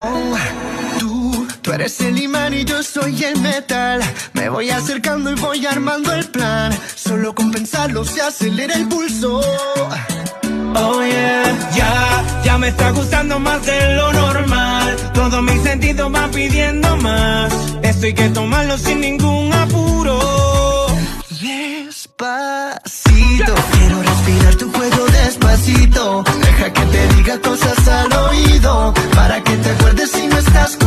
Tú eres el imán y yo soy el metal. Me voy acercando y voy armando el plan. Solo con pensarlo se acelera el pulso. Oh yeah, ya me está gustando más de lo normal. Todos mis sentidos van pidiendo más. Esto hay que tomarlo sin ningún apuro. Despacito, quiero respirar tu juego despacito. Deja que te diga cosas al oído, para que te acuerdes si no estás conmigo.